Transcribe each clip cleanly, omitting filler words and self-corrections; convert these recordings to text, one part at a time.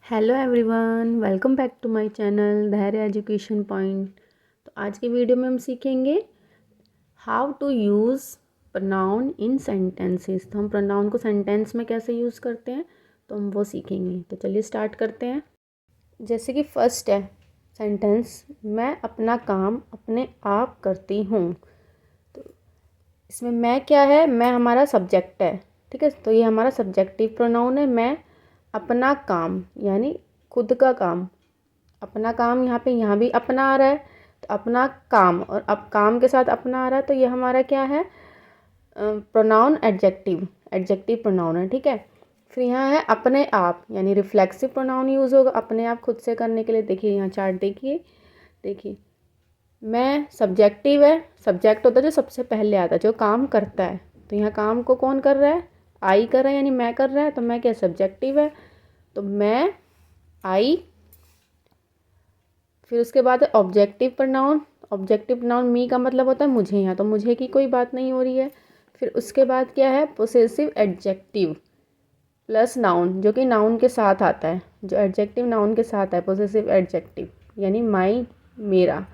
Hello everyone, welcome back to my channel Dhairya education point. तो आज की वीडियो में हम सीखेंगे how to use pronoun in sentences. तो हम प्रोनाउन को सेंटेंस में कैसे यूज़ करते हैं तो हम वो सीखेंगे। तो चलिए स्टार्ट करते हैं। जैसे कि फर्स्ट है सेंटेंस, मैं अपना काम अपने आप करती हूँ। तो इसमें मैं क्या है, मैं हमारा सब्जेक्ट है। ठीक है, तो ये हमारा सब्जेक्टिव प्रोनाउन है। मैं अपना काम यानी खुद का काम, अपना काम यहाँ भी अपना आ रहा है तो अपना काम, और अब काम के साथ अपना आ रहा है तो ये हमारा क्या है, प्रोनाउन एडजेक्टिव, एडजेक्टिव प्रोनाउन है। ठीक है, फिर यहाँ है अपने आप यानी रिफ्लेक्सिव प्रोनाउन यूज़ होगा अपने आप खुद से करने के लिए। देखिए यहाँ चार्ट देखिए, देखिए मैं सब्जेक्टिव है, सब्जेक्ट होता है जो सबसे पहले आता है, जो काम करता है। तो यहाँ काम को कौन कर रहा है, आई कर रहा है यानी मैं कर रहा है, तो मैं क्या सब्जेक्टिव है, तो मैं आई। फिर उसके बाद है ऑब्जेक्टिव प्रोनाउन। ऑब्जेक्टिव प्रोनाउन मी का मतलब होता है मुझे, यहाँ तो मुझे की कोई बात नहीं हो रही है। फिर उसके बाद क्या है पोसेसिव एडजेक्टिव प्लस नाउन, जो कि नाउन के साथ आता है, जो एडजेक्टिव नाउन के साथ है पोसेसिव एडजेक्टिव यानी माई, मेरा।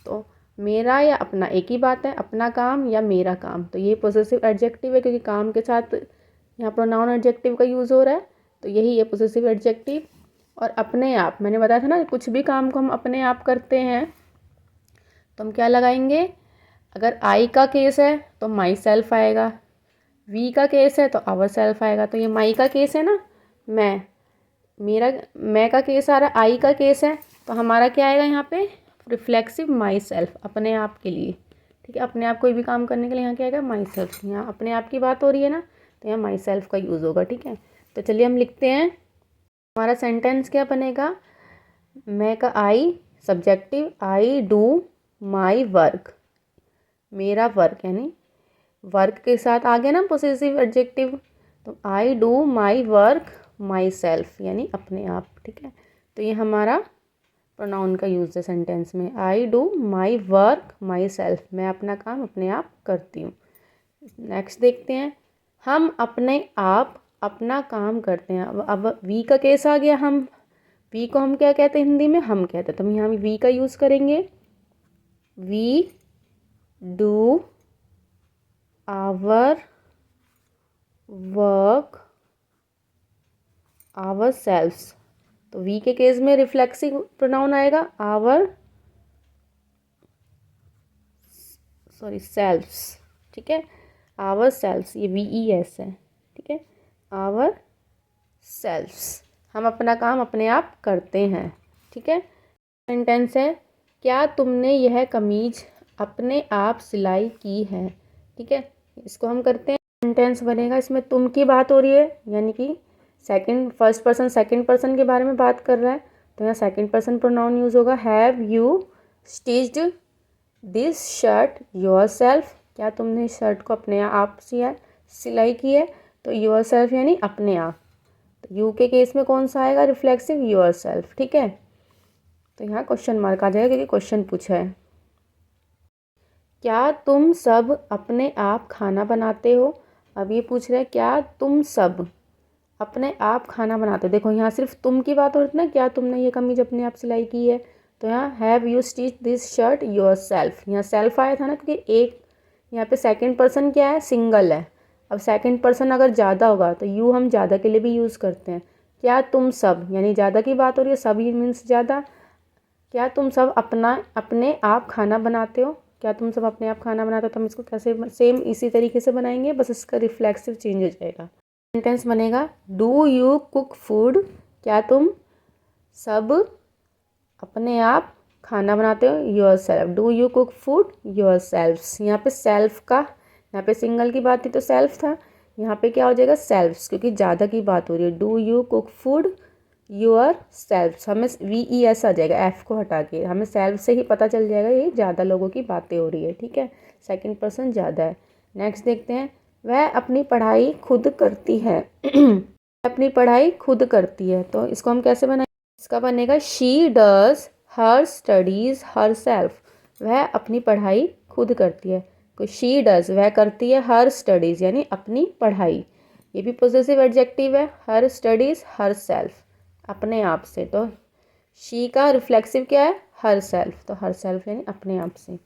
तो मेरा या अपना एक ही बात है, अपना काम या मेरा काम। तो ये पोसेसिव एडजेक्टिव है क्योंकि काम के साथ यहाँ प्रोनाउन एडजेक्टिव का यूज़ हो रहा है, तो यही है पोसेसिव एडजेक्टिव। और अपने आप, मैंने बताया था ना कुछ भी काम को हम अपने आप करते हैं तो हम क्या लगाएंगे। अगर आई का केस है तो माई सेल्फ आएगा, वी का केस है तो आवर सेल्फ आएगा। तो ये माई का केस है ना, मैं, मेरा, मैं का केस आ रहा है, आई का केस है, तो हमारा क्या आएगा यहाँ पे रिफ्लेक्सिव माई सेल्फ, अपने आप के लिए। ठीक है, अपने आप कोई भी काम करने के लिए यहाँ क्या आएगा माई सेल्फ। यहाँ अपने आप की बात हो रही है ना, तो यहाँ माई सेल्फ का यूज़ होगा। ठीक है, तो चलिए हम लिखते हैं। हमारा सेंटेंस क्या बनेगा, मैं का I subjective, I do my work, मेरा वर्क यानी वर्क के साथ आ गया ना पोसेसिव एडजेक्टिव, तो I do my work myself यानी अपने आप। ठीक है, तो ये हमारा प्रोनाउन का यूज़ है सेंटेंस में, आई do my work my self, मैं अपना काम अपने आप करती हूँ। नेक्स्ट देखते हैं, हम अपने आप अपना काम करते हैं। अब वी का केस आ गया, हम वी को हम क्या कहते हैं हिंदी में, हम कहते हैं, तो हम यहाँ वी का यूज़ करेंगे। We do our work our selves. तो वी के केस में रिफ्लेक्सिव प्रोनाउन आएगा आवर, सॉरी सेल्फ्स। ठीक है, आवर सेल्फ्स, ये VES है। ठीक है, आवर सेल्फ्स, हम अपना काम अपने आप करते हैं। ठीक है, सेंटेंस है, क्या तुमने यह कमीज अपने आप सिलाई की है। ठीक है, इसको हम करते हैं, सेंटेंस बनेगा, इसमें तुम की बात हो रही है यानी कि second, first person second person के बारे में बात कर रहा है, तो यहाँ सेकंड पर्सन प्रोनाउन यूज़ होगा। Have you stitched this shirt your self, क्या तुमने इस शर्ट को अपने आप सिलाई की है, तो योर सेल्फ यानी अपने आप। तो यू के केस में कौन सा आएगा रिफ्लेक्सिव, योर सेल्फ। ठीक है, तो यहाँ क्वेश्चन मार्क आ जाएगा क्योंकि क्वेश्चन पूछा है। क्या तुम सब अपने आप खाना बनाते हो। अब ये पूछ रहे हैं क्या तुम सब अपने आप खाना बनाते हो। देखो यहाँ सिर्फ तुम की बात हो रही थी ना, क्या तुमने ये कमीज अपने आप सिलाई की है, तो यहाँ have you stitch this shirt your self, यहाँ सेल्फ आया था ना क्योंकि एक यहाँ पे सेकंड पर्सन क्या है, सिंगल है। अब सेकंड पर्सन अगर ज़्यादा होगा तो यू हम ज़्यादा के लिए भी यूज़ करते हैं। क्या तुम सब यानी ज़्यादा की बात हो रही है, सभी मीन्स ज़्यादा। क्या तुम सब अपने आप खाना बनाते हो, क्या तुम सब अपने आप खाना बनाते हो, तो हम इसको कैसे सेम इसी तरीके से बनाएंगे, बस इसका रिफ्लेक्सिव चेंज हो जाएगा। सेंटेंस बनेगा, डू यू कुक फूड, क्या तुम सब अपने आप खाना बनाते हो, your self, do you cook food your selves. यहाँ पे सेल्फ का, यहाँ पे सिंगल की बात थी तो सेल्फ था, यहाँ पे क्या हो जाएगा सेल्फ्स क्योंकि ज़्यादा की बात हो रही है। Do you cook food your selves, हमें VES आ जाएगा, एफ को हटा के, हमें सेल्फ से ही पता चल जाएगा ये ज़्यादा लोगों की बातें हो रही है। ठीक है, सेकंड पर्सन ज़्यादा है। नेक्स्ट देखते हैं, वह अपनी पढ़ाई खुद करती है अपनी पढ़ाई खुद करती है, तो इसको हम कैसे बनाएंगे, इसका बनेगा she does her studies her self, वह अपनी पढ़ाई खुद करती है। तो शी डज वह करती है, हर स्टडीज़ यानी अपनी पढ़ाई, ये भी पोजेसिव एडजेक्टिव है, हर स्टडीज़ हर सेल्फ, अपने आप से, तो शी का रिफ्लेक्सिव क्या है, हर सेल्फ, तो हर सेल्फ यानी अपने आप से।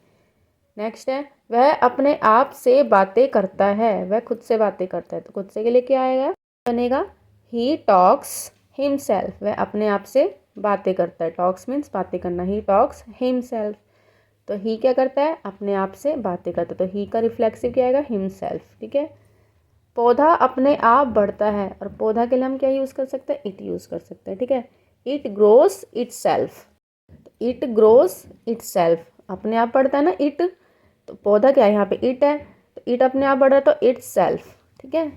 नेक्स्ट है वह अपने आप से बातें करता है, वह खुद से बातें करता है, तो खुद से के लिए क्या आएगा, बनेगा ही टॉक्स हिमसेल्फ, वह अपने आप से बातें करता है, टॉक्स मीन्स बातें करना, ही टॉक्स हिमसेल्फ, तो ही क्या करता है, अपने आप से बातें करता है, तो ही का रिफ्लेक्सिव क्या आएगा, हिमसेल्फ। ठीक है। पौधा अपने आप बढ़ता है, और पौधा के लिए हम क्या यूज़ कर सकते हैं, इट यूज़ कर सकते हैं। ठीक है। It grows it self, it grows it self, अपने आप बढ़ता है ना इट, तो पौधा क्या है, यहाँ पे इट है, तो इट अपने आप बढ़ रहा है, तो इट सेल्फ। ठीक है।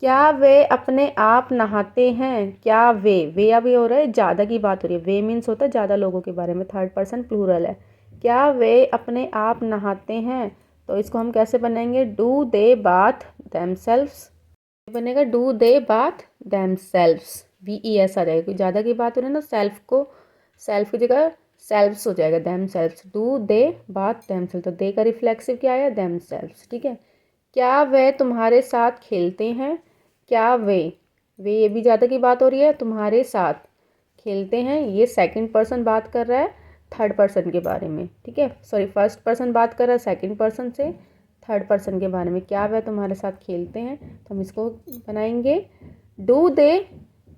क्या वे अपने आप नहाते हैं, क्या वे अभी हो रहा है, ज़्यादा की बात हो रही है, वे मीन्स होता है ज़्यादा लोगों के बारे में, थर्ड पर्सन प्लूरल है। क्या वे अपने आप नहाते हैं, तो इसको हम कैसे बनाएंगे, डू दे बाथ देमसेल्व्स, बनेगा do they bath themselves, VES आ जाएगा, कोई ज़्यादा की बात हो रही है ना, सेल्फ को, सेल्फ की जगह सेल्फ्स हो जाएगा, them selves, do they bath them self, तो दे का रिफ्लेक्सिव क्या आया, देम सेल्फ्स। ठीक है। क्या वे तुम्हारे साथ खेलते हैं, क्या वे ये भी ज़्यादा की बात हो रही है, तुम्हारे साथ खेलते हैं, ये सेकंड पर्सन बात कर रहा है थर्ड पर्सन के बारे में। ठीक है, सॉरी फर्स्ट पर्सन बात कर रहा है सेकंड पर्सन से थर्ड पर्सन के बारे में, क्या वे तुम्हारे साथ खेलते हैं, तो हम इसको बनाएंगे do they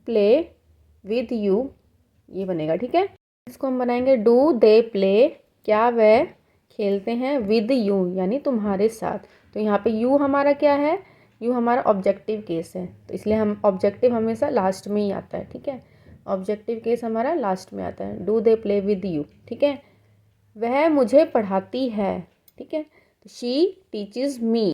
play with you, ये बनेगा। ठीक है। इसको हम बनाएंगे डू दे प्ले, क्या वह खेलते हैं, विद यू यानी तुम्हारे साथ, तो यहाँ पे यू हमारा क्या है, यू हमारा ऑब्जेक्टिव केस है, तो इसलिए हम ऑब्जेक्टिव हमेशा लास्ट में ही आता है। ठीक है। ऑब्जेक्टिव केस हमारा लास्ट में आता है, do they play with you. ठीक है। वह मुझे पढ़ाती है। ठीक है। तो she teaches me,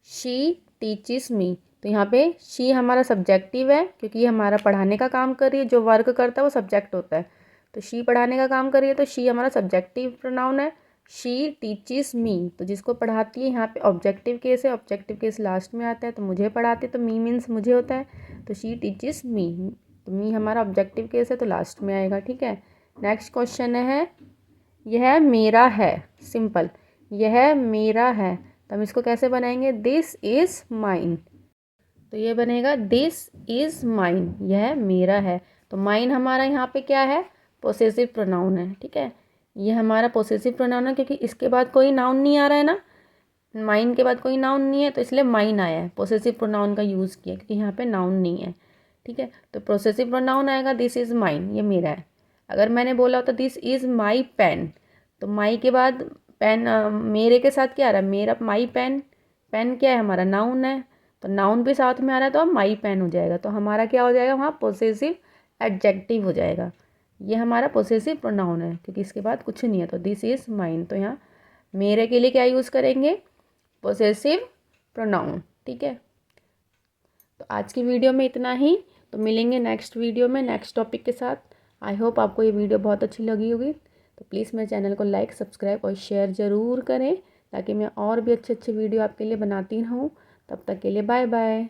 she teaches me, तो यहाँ पे शी हमारा सब्जेक्टिव है, क्योंकि ये हमारा पढ़ाने का काम कर रही है, जो वर्क करता है वो सब्जेक्ट होता है, तो शी पढ़ाने का काम कर रही है, तो शी हमारा सब्जेक्टिव प्रोनाउन है। शी टीचेस मी, तो जिसको पढ़ाती है, यहाँ पे ऑब्जेक्टिव केस है, ऑब्जेक्टिव केस लास्ट में आता है, तो मुझे पढ़ाती है, तो मी मीन्स मुझे होता है, तो शी टीचेस मी, तो मी हमारा ऑब्जेक्टिव केस है, तो लास्ट में आएगा। ठीक है। नेक्स्ट क्वेश्चन है यह मेरा है, सिंपल, यह मेरा है, तो हम इसको कैसे बनाएंगे, दिस इज़ माइन, तो ये बनेगा दिस इज़ माइन, यह मेरा है, तो माइन हमारा यहाँ पे क्या है, पोसेसिव प्रोनाउन है। ठीक है। ये हमारा पोसेसिव प्रोनाउन है, क्योंकि इसके बाद कोई नाउन नहीं आ रहा है ना, माइन के बाद कोई नाउन नहीं है, तो इसलिए माइन आया है, पोसेसिव प्रोनाउन का यूज़ किया, क्योंकि यहाँ पे नाउन नहीं है। ठीक है। तो पोसेसिव प्रोनाउन आएगा दिस इज़ माइन, ये मेरा है। अगर मैंने बोला होता दिस इज़ माई पेन, तो माई के बाद पेन, मेरे के साथ क्या आ रहा है, मेरा माई पेन, पेन क्या है हमारा, नाउन है, तो नाउन भी साथ में आ रहा है, तो माई पेन हो जाएगा, तो हमारा क्या हो जाएगा वहाँ, पोसेसिव एडजेक्टिव हो जाएगा, ये हमारा पोसेसिव प्रोनाउन है, क्योंकि इसके बाद कुछ नहीं है, तो दिस इज़ माइन, तो यहाँ मेरे के लिए क्या यूज़ करेंगे, पोसेसिव प्रोनाउन। ठीक है। तो आज की वीडियो में इतना ही, तो मिलेंगे नेक्स्ट वीडियो में नेक्स्ट टॉपिक के साथ। आई होप आपको ये वीडियो बहुत अच्छी लगी होगी, तो प्लीज़ मेरे चैनल को लाइक, सब्सक्राइब और शेयर ज़रूर करें, ताकि मैं और भी अच्छे अच्छे वीडियो आपके लिए बनाती रहूँ। तब तक के लिए बाय बाय।